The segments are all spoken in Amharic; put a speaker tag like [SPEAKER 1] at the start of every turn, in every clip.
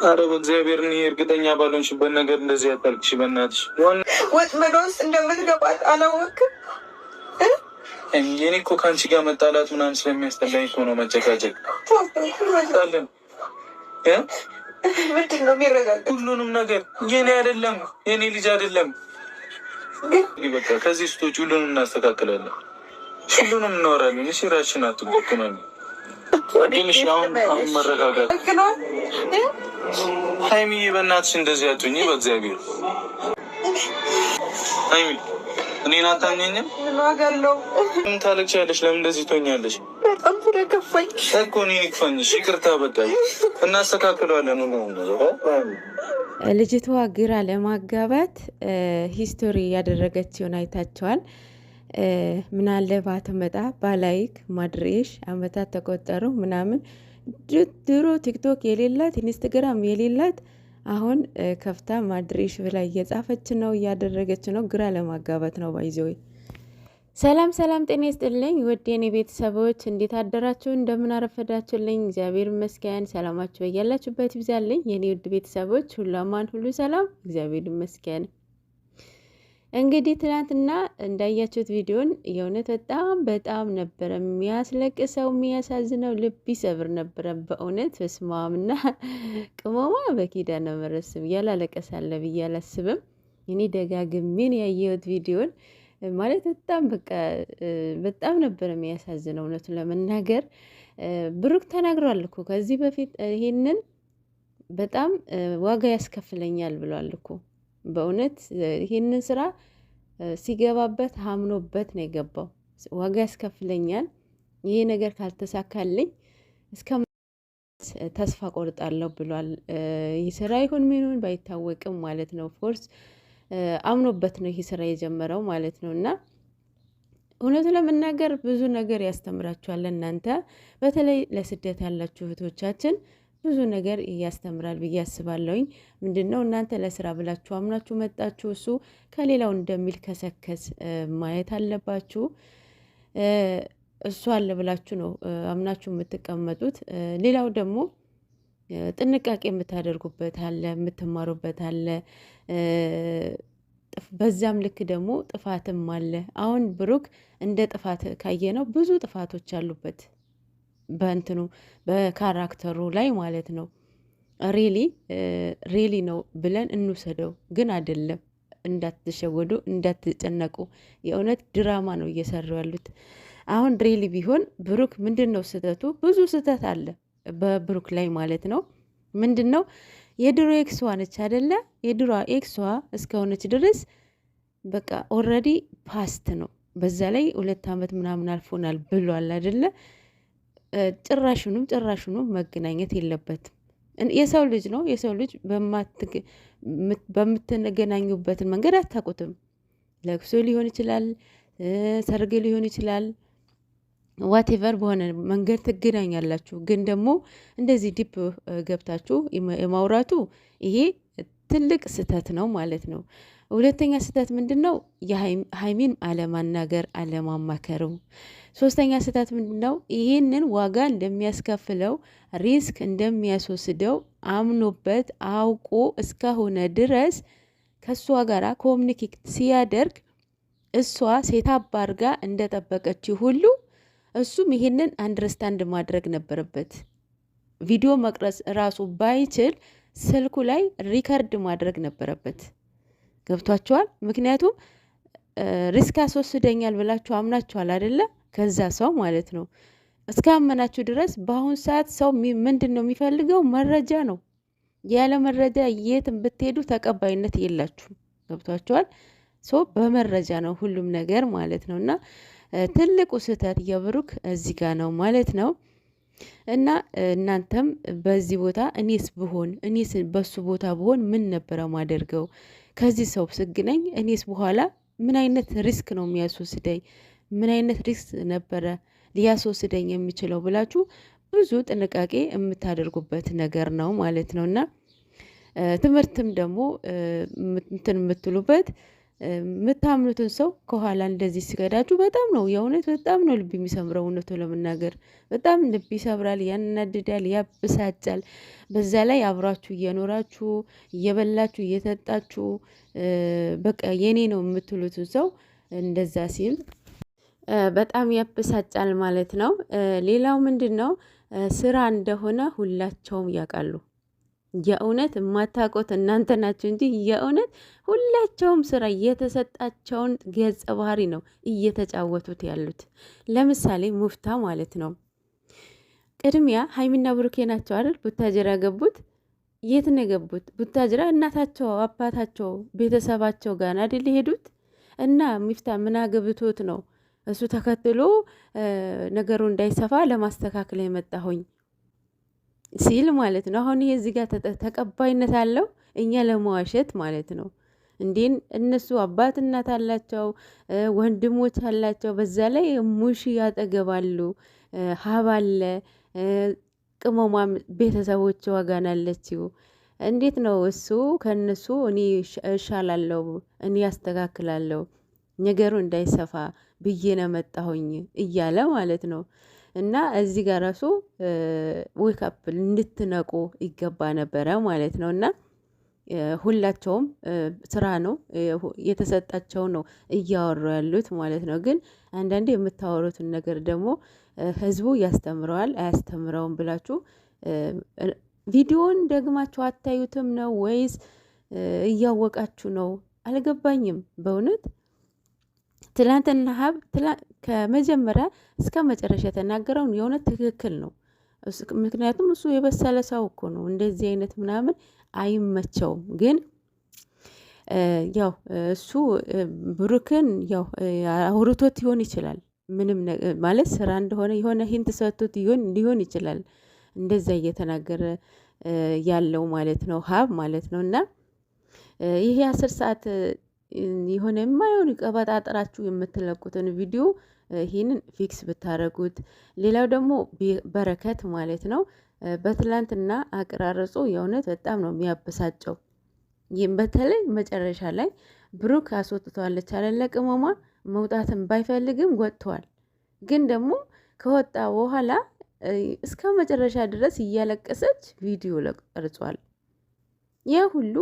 [SPEAKER 1] አረ በእግዚአብሔር እኔ እርግጠኛ ባልሆንሽበት ነገር እንደዚህ ያታልቅሽ። በእናትሽ
[SPEAKER 2] ወጥመድ ውስጥ እንደምትገባት አላወቅም።
[SPEAKER 1] የኔ እኮ ከአንቺ ጋር መጣላት ምናምን ስለሚያስጠላኝ እኮ ነው መጨቃጨቅ።
[SPEAKER 2] ምንድን ነው የሚረጋገጥ?
[SPEAKER 1] ሁሉንም ነገር የኔ አይደለም የኔ ልጅ አይደለም። በቃ ከዚህ ስቶች ሁሉንም እናስተካክላለን፣ ሁሉንም እናወራለን። እሺ ራስሽን አትጎኩናል። ግን እሺ አሁን መረጋጋት ሀይሚ፣ በእናትሽ እንደዚህ አትሁኚ በእግዚአብሔር። ሀይሚ እኔን አታምኚኝም?
[SPEAKER 2] ምን ዋጋ አለው?
[SPEAKER 1] ምን ታለቅሻለሽ? ለምን እንደዚህ ትሆኛለሽ?
[SPEAKER 2] በጣም ስለከፋኝ
[SPEAKER 1] እኮ እኔን ይክፋኝሽ። ይቅርታ በቃ እናስተካክለዋለን።
[SPEAKER 3] ልጅቷ ግራ ለማጋባት ሂስቶሪ ያደረገችውን አይታቸዋል። ምናለ ባትመጣ ባላይክ ማድሬሽ አመታት ተቆጠሩ ምናምን። ድሮ ቲክቶክ የሌላት ኢንስታግራም የሌላት አሁን ከፍታ ማድሬሽ ብላ እየጻፈች ነው፣ እያደረገች ነው። ግራ ለማጋባት ነው ባይዘው። ሰላም ሰላም፣ ጤና ይስጥልኝ ውድ የኔ ቤተሰቦች፣ እንዴት አደራችሁ? እንደምን አረፈዳችሁልኝ? እግዚአብሔር ይመስገን። ሰላማችሁ በያላችሁበት ይብዛልኝ የኔ ውድ ቤተሰቦች። ሁሉ አማን፣ ሁሉ ሰላም፣ እግዚአብሔር ይመስገን። እንግዲህ ትናንትና እንዳያችሁት ቪዲዮን የእውነት በጣም ነበረ የሚያስለቅሰው፣ የሚያሳዝነው፣ ልብ ይሰብር ነበረ በእውነት በስማምና ቅመማ በኪዳነ ምሕረት ስም ያላለቀሳለ ብዬ አላስብም። እኔ ደጋግሜን ያየሁት ቪዲዮን ማለት በጣም ነበር የሚያሳዝነው። እውነቱን ለመናገር ብሩክ ተናግሯል እኮ ከዚህ በፊት ይሄንን በጣም ዋጋ ያስከፍለኛል ብሏል እኮ። በእውነት ይሄንን ስራ ሲገባበት አምኖበት ነው የገባው። ዋጋ ያስከፍለኛል፣ ይሄ ነገር ካልተሳካልኝ እስከ ተስፋ ቆርጣለሁ ብሏል። ይህ ስራ ይሁን ምኑን ባይታወቅም ማለት ነው። ኦፍኮርስ አምኖበት ነው ይህ ስራ የጀመረው ማለት ነው። እና እውነቱ ለመናገር ብዙ ነገር ያስተምራችኋል እናንተ በተለይ ለስደት ያላችሁ እህቶቻችን ብዙ ነገር ያስተምራል ብዬ አስባለሁኝ። ምንድነው እናንተ ለስራ ብላችሁ አምናችሁ መጣችሁ፣ እሱ ከሌላው እንደሚል ከሰከስ ማየት አለባችሁ። እሱ አለ ብላችሁ ነው አምናችሁ የምትቀመጡት። ሌላው ደግሞ ጥንቃቄ የምታደርጉበት አለ፣ የምትማሩበት አለ። በዛም ልክ ደግሞ ጥፋትም አለ። አሁን ብሩክ እንደ ጥፋት ካየነው ብዙ ጥፋቶች አሉበት በእንትኑ በካራክተሩ ላይ ማለት ነው። ሬሊ ነው ብለን እንውሰደው፣ ግን አይደለም። እንዳትሸወዱ፣ እንዳትጨነቁ። የእውነት ድራማ ነው እየሰሩ ያሉት። አሁን ሬሊ ቢሆን ብሩክ ምንድን ነው ስህተቱ? ብዙ ስህተት አለ በብሩክ ላይ ማለት ነው። ምንድን ነው የድሮ ኤክስዋ ነች አይደለ? የድሮ ኤክስዋ እስከሆነች ድረስ በቃ ኦልሬዲ ፓስት ነው። በዛ ላይ 2 ዓመት ምናምን አልፎናል ብሏል አይደለ? ጭራሹንም መገናኘት የለበትም። የሰው ልጅ ነው። የሰው ልጅ በምትገናኙበትን መንገድ አታውቁትም። ለቅሶ ሊሆን ይችላል፣ ሰርግ ሊሆን ይችላል፣ ዋቴቨር በሆነ መንገድ ትገናኛላችሁ። ግን ደግሞ እንደዚህ ዲፕ ገብታችሁ የማውራቱ ይሄ ትልቅ ስህተት ነው ማለት ነው። ሁለተኛ ስህተት ምንድን ነው? የሀይሚን አለማናገር፣ አለማማከሩ። ሶስተኛ ስህተት ምንድን ነው? ይህንን ዋጋ እንደሚያስከፍለው ሪስክ እንደሚያስወስደው አምኖበት አውቆ እስከሆነ ድረስ ከእሷ ጋር ኮሚኒኬት ሲያደርግ እሷ ሴት አባርጋ እንደጠበቀችው ሁሉ እሱም ይህንን አንደርስታንድ ማድረግ ነበረበት። ቪዲዮ መቅረጽ ራሱ ባይችል ስልኩ ላይ ሪከርድ ማድረግ ነበረበት። ገብቷችኋል? ምክንያቱም ሪስክ ያስወስደኛል ብላችሁ አምናችኋል አይደለ? ከዛ ሰው ማለት ነው። እስካመናችሁ ድረስ በአሁን ሰዓት ሰው ምንድን ነው የሚፈልገው? መረጃ ነው። ያለ መረጃ የትም ብትሄዱ ተቀባይነት የላችሁም። ገብቷችኋል? በመረጃ ነው ሁሉም ነገር ማለት ነው። እና ትልቁ ስህተት የብሩክ እዚህ ጋር ነው ማለት ነው። እና እናንተም በዚህ ቦታ እኔስ በሱ ቦታ ብሆን ምን ነበረ ማደርገው? ከዚህ ሰው ስገናኝ እኔስ በኋላ ምን አይነት ሪስክ ነው የሚያስወስደኝ? ምን አይነት ሪስክ ነበረ ሊያስወስደኝ የሚችለው ብላችሁ ብዙ ጥንቃቄ የምታደርጉበት ነገር ነው ማለት ነው። እና ትምህርትም ደግሞ እንትን የምትሉበት የምታምኑትን ሰው ከኋላ እንደዚህ ሲከዳችሁ በጣም ነው የእውነት በጣም ነው ልብ የሚሰብረው። እውነቱ ለመናገር በጣም ልብ ይሰብራል፣ ያናድዳል፣ ያብሳጫል። በዛ ላይ አብራችሁ እየኖራችሁ እየበላችሁ እየጠጣችሁ በቃ የኔ ነው የምትሉትን ሰው እንደዛ ሲል በጣም ያብሳጫል ማለት ነው። ሌላው ምንድን ነው ስራ እንደሆነ ሁላቸውም ያውቃሉ። የእውነት የማታውቁት እናንተ ናችሁ እንጂ የእውነት ሁላቸውም ስራ የተሰጣቸውን ገጸ ባህሪ ነው እየተጫወቱት ያሉት። ለምሳሌ ሙፍታ ማለት ነው። ቅድሚያ ሀይሚና ብሩኬ ናቸው አይደል ቡታጅራ ገቡት። የት ነው የገቡት? ቡታጅራ እናታቸው አባታቸው ቤተሰባቸው ጋር አይደል ሄዱት። እና ሚፍታ ምን አገብቶት ነው እሱ ተከትሎ ነገሩ እንዳይሰፋ ለማስተካከል የመጣሁኝ ሲል ማለት ነው። አሁን ይሄ እዚህ ጋር ተቀባይነት አለው እኛ ለመዋሸት ማለት ነው። እንዴን እነሱ አባት እናት አላቸው፣ ወንድሞች አላቸው። በዛ ላይ ሙሺ ያጠገባሉ፣ ሀብ አለ፣ ቅመሟም ቤተሰቦች ዋጋን አለችው። እንዴት ነው እሱ ከነሱ እኔ እሻላለሁ እኔ ያስተካክላለሁ ነገሩ እንዳይሰፋ ብዬ ነው መጣሁኝ እያለ ማለት ነው። እና እዚህ ጋር ራሱ ዌክአፕ እንድትነቁ ይገባ ነበረ ማለት ነው። እና ሁላቸውም ስራ ነው የተሰጣቸው ነው እያወሩ ያሉት ማለት ነው። ግን አንዳንዴ የምታወሩትን ነገር ደግሞ ህዝቡ ያስተምረዋል አያስተምረውም ብላችሁ ቪዲዮን ደግማችሁ አታዩትም ነው ወይስ እያወቃችሁ ነው? አልገባኝም በእውነት። ትላንትና ሀብ ከመጀመሪያ እስከ መጨረሻ የተናገረውን የእውነት ትክክል ነው። ምክንያቱም እሱ የበሰለ ሰው እኮ ነው። እንደዚህ አይነት ምናምን አይመቸውም። ግን ያው እሱ ብሩክን ያው አውርቶት ይሆን ይችላል። ምንም ማለት ስራ እንደሆነ የሆነ ሂንት ሰጥቶት ሊሆን ይችላል እንደዛ እየተናገረ ያለው ማለት ነው ሀብ ማለት ነው። እና ይሄ 10 ሰዓት የሆነ የማይሆን ቀበጣጥራችሁ የምትለቁትን ቪዲዮ ይህንን ፊክስ ብታረጉት። ሌላው ደግሞ በረከት ማለት ነው በትላንትና አቀራረጹ የእውነት በጣም ነው የሚያበሳጨው። ይህም በተለይ መጨረሻ ላይ ብሩክ አስወጥተዋለች አለለ ቅመሟ መውጣትን ባይፈልግም ወጥተዋል። ግን ደግሞ ከወጣ በኋላ እስከ መጨረሻ ድረስ እያለቀሰች ቪዲዮ ቀርጿል። ይህ ሁሉ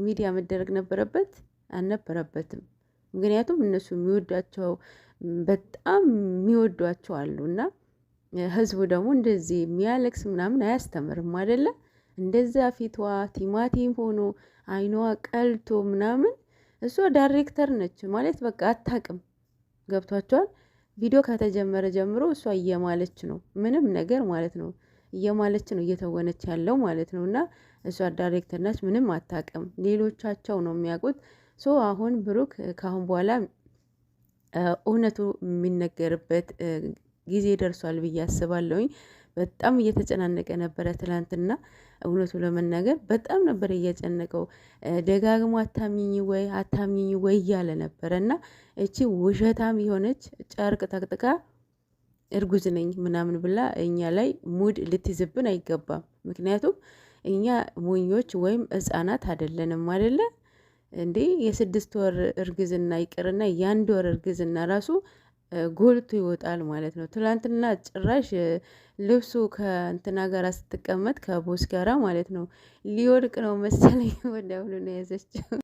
[SPEAKER 3] ሚዲያ መደረግ ነበረበት አልነበረበትም? ምክንያቱም እነሱ የሚወዷቸው በጣም የሚወዷቸው አሉ እና ህዝቡ ደግሞ እንደዚህ የሚያለቅስ ምናምን አያስተምርም አይደለ? እንደዛ ፊቷ ቲማቲም ሆኖ አይኗ ቀልቶ ምናምን እሷ ዳይሬክተር ነች ማለት በቃ አታቅም። ገብቷቸዋል። ቪዲዮ ከተጀመረ ጀምሮ እሷ እየማለች ነው ምንም ነገር ማለት ነው እየማለች ነው እየተወነች ያለው ማለት ነው። እና እሷ ዳይሬክተር ናች ምንም አታቅም። ሌሎቻቸው ነው የሚያውቁት። ሶ አሁን ብሩክ ካሁን በኋላ እውነቱ የሚነገርበት ጊዜ ደርሷል ብዬ አስባለሁኝ። በጣም እየተጨናነቀ ነበረ ትላንትና። እውነቱ ለመናገር በጣም ነበር እየጨነቀው። ደጋግሞ አታሚኝ ወይ እያለ ነበረ እና እቺ ውሸታም የሆነች ጨርቅ ጠቅጥቃ እርጉዝ ነኝ ምናምን ብላ እኛ ላይ ሙድ ልትይዝብን አይገባም። ምክንያቱም እኛ ሞኞች ወይም ህጻናት አይደለንም አይደለ እንዴ? የ6 ወር እርግዝና ይቅርና የ1 ወር እርግዝና ራሱ ጎልቶ ይወጣል ማለት ነው። ትላንትና ጭራሽ ልብሱ ከእንትና ጋር ስትቀመጥ ከቦስ ጋራ ማለት ነው ሊወድቅ ነው መሰለኝ ወዲያውኑ ነው የያዘችው።